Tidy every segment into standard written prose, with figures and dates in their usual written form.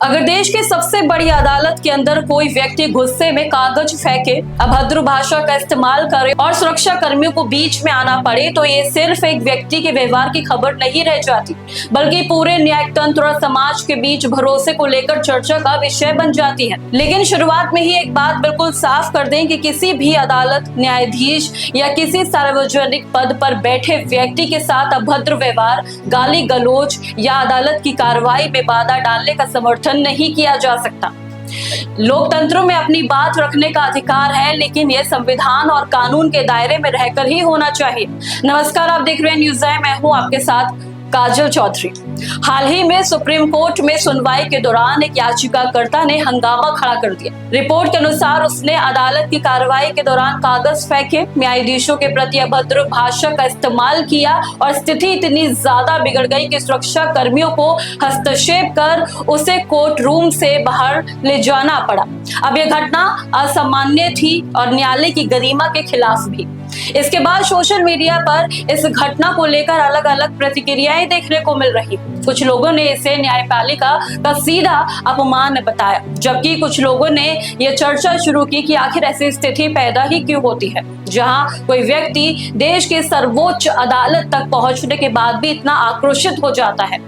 अगर देश की सबसे बड़ी अदालत के अंदर कोई व्यक्ति गुस्से में कागज फेंके, अभद्र भाषा का इस्तेमाल करे और सुरक्षा कर्मियों को बीच में आना पड़े, तो ये सिर्फ एक व्यक्ति के व्यवहार की खबर नहीं रह जाती, बल्कि पूरे न्यायिक तंत्र और समाज के बीच भरोसे को लेकर चर्चा का विषय बन जाती है। लेकिन शुरुआत में ही एक बात बिल्कुल साफ कर दें कि किसी भी अदालत, न्यायाधीश या किसी सार्वजनिक पद पर बैठे व्यक्ति के साथ अभद्र व्यवहार, गाली गलौज या अदालत की कार्रवाई में बाधा डालने का समर्थन नहीं किया जा सकता। लोकतंत्र में अपनी बात रखने का अधिकार है, लेकिन यह संविधान और कानून के दायरे में रहकर ही होना चाहिए। नमस्कार, आप देख रहे हैं न्यूज़ आई, मैं हूं आपके साथ काजल चौधरी। हाल ही में सुप्रीम कोर्ट में सुनवाई के दौरान एक याचिकाकर्ता ने हंगामा खड़ा कर दिया। रिपोर्ट के अनुसार उसने अदालत की कार्रवाई के दौरान कागज फेंके, न्यायाधीशों के प्रति अभद्र भाषा का इस्तेमाल किया और स्थिति इतनी ज्यादा बिगड़ गई कि सुरक्षा कर्मियों को हस्तक्षेप कर उसे कोर्ट रूम से बाहर ले जाना पड़ा। अब यह घटना असामान्य थी और न्यायालय की गरिमा के खिलाफ भी। इसके बाद सोशल मीडिया पर इस घटना को लेकर अलग अलग प्रतिक्रियाएं देखने को मिल रही। कुछ लोगों ने इसे न्यायपालिका का सीधा अपमान बताया, जबकि कुछ लोगों ने यह चर्चा शुरू की कि आखिर ऐसी स्थिति पैदा ही क्यों होती है, जहां कोई व्यक्ति देश की सर्वोच्च अदालत तक पहुंचने के बाद भी इतना आक्रोशित हो जाता है।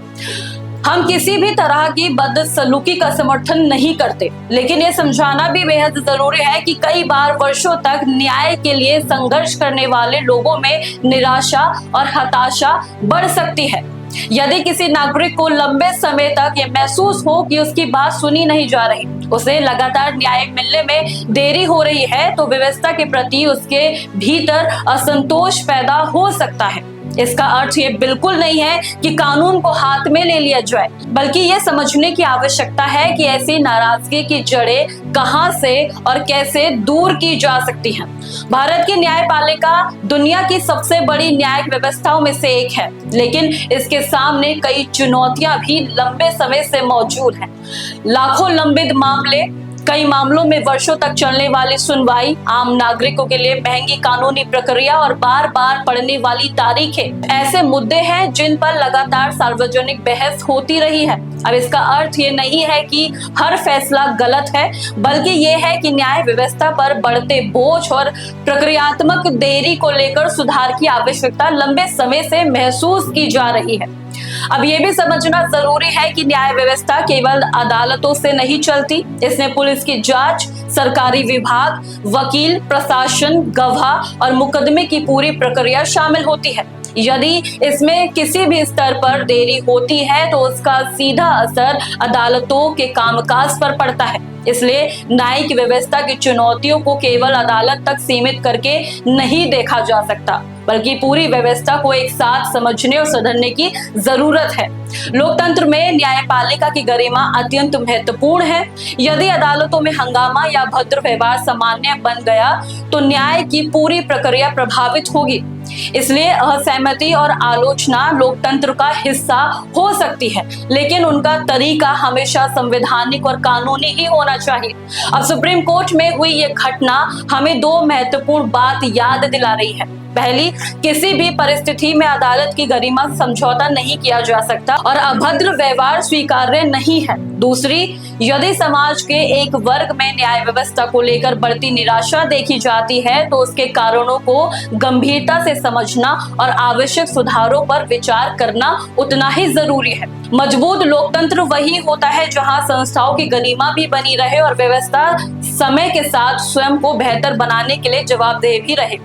हम किसी भी तरह की बदसलूकी का समर्थन नहीं करते, लेकिन ये समझाना भी बेहद जरूरी है कि कई बार वर्षों तक न्याय के लिए संघर्ष करने वाले लोगों में निराशा और हताशा बढ़ सकती है। यदि किसी नागरिक को लंबे समय तक ये महसूस हो कि उसकी बात सुनी नहीं जा रही, उसे लगातार न्याय मिलने में देरी हो रही है, तो व्यवस्था के प्रति उसके भीतर असंतोष पैदा हो सकता है। इसका अर्थ ये बिल्कुल नहीं है कि कानून को हाथ में ले लिया जाए, बल्कि ये समझने की आवश्यकता है कि ऐसी नाराजगी की जड़ें कहां से और कैसे दूर की जा सकती हैं। भारत की न्यायपालिका दुनिया की सबसे बड़ी न्यायिक व्यवस्थाओं में से एक है, लेकिन इसके सामने कई चुनौतियां भी लंबे समय से मौजूद हैं। लाखों लंबित मामले, कई मामलों में वर्षों तक चलने वाली सुनवाई, आम नागरिकों के लिए महंगी कानूनी प्रक्रिया और बार बार पड़ने वाली तारीखें ऐसे मुद्दे हैं जिन पर लगातार सार्वजनिक बहस होती रही है। अब इसका अर्थ ये नहीं है कि हर फैसला गलत है, बल्कि ये है कि न्याय व्यवस्था पर बढ़ते बोझ और प्रक्रियात्मक देरी को लेकर सुधार की आवश्यकता लंबे समय से महसूस की जा रही है। अब ये भी समझना जरूरी है कि न्याय व्यवस्था केवल अदालतों से नहीं चलती। इसमें पुलिस की जांच, सरकारी विभाग, वकील, प्रशासन, गवाह और मुकदमे की पूरी प्रक्रिया शामिल होती है। यदि इसमें किसी भी स्तर पर देरी होती है, तो उसका सीधा असर अदालतों के कामकाज पर पड़ता है। इसलिए न्यायिक व्यवस्था की चुनौतियों को केवल अदालत तक सीमित करके नहीं देखा जा सकता, बल्कि पूरी व्यवस्था को एक साथ समझने और सुधरने की जरूरत है। लोकतंत्र में न्यायपालिका की गरिमा अत्यंत महत्वपूर्ण है। यदि अदालतों में हंगामा या भद्र व्यवहार सामान्य बन गया, तो न्याय की पूरी प्रक्रिया प्रभावित होगी। इसलिए असहमति और आलोचना लोकतंत्र का हिस्सा हो सकती है, लेकिन उनका तरीका हमेशा संवैधानिक और कानूनी ही होना चाहिए। अब सुप्रीम कोर्ट में हुई ये घटना हमें दो महत्वपूर्ण बात याद दिला रही है। पहली, किसी भी परिस्थिति में अदालत की गरिमा समझौता नहीं किया जा सकता और अभद्र व्यवहार स्वीकार्य नहीं है। दूसरी, यदि समाज के एक वर्ग में न्याय व्यवस्था को लेकर बढ़ती निराशा देखी जाती है, तो उसके कारणों को गंभीरता से समझना और आवश्यक सुधारों पर विचार करना उतना ही जरूरी है। मजबूत लोकतंत्र वही होता है जहां संस्थाओं की गरिमा भी बनी रहे और व्यवस्था समय के साथ स्वयं को बेहतर बनाने के लिए जवाबदेह भी रहे।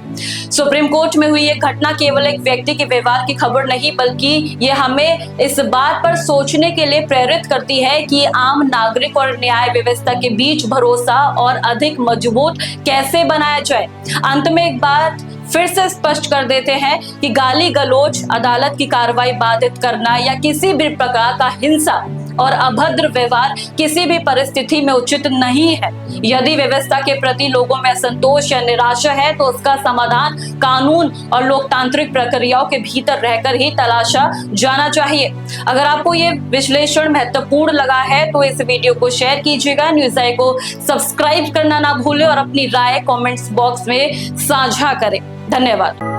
सुप्रीम कोर्ट में हुई ये घटना केवल एक व्यक्ति के व्यवहार की खबर नहीं, बल्कि ये हमें इस बात पर सोचने के लिए प्रेरित करती है कि आम नागरिक और न्याय व्यवस्था के बीच भरोसा और अधिक मजबूत कैसे बनाया जाए। अंत में एक बात फिर से स्पष्ट कर देते हैं कि गाली गलौज, अदालत की कार्रवाई बाधित करना या किसी भी प्रकार का हिंसा और अभद्र व्यवहार किसी भी परिस्थिति में उचित नहीं है। यदि व्यवस्था के प्रति लोगों में असंतोष या निराशा है, तो उसका समाधान कानून और लोकतांत्रिक प्रक्रियाओं के भीतर रहकर ही तलाशा जाना चाहिए। अगर आपको ये विश्लेषण महत्वपूर्ण लगा है, तो इस वीडियो को शेयर कीजिएगा, न्यूज़ आई को सब्सक्राइब करना ना भूलें और अपनी राय कमेंट्स बॉक्स में साझा करें। धन्यवाद।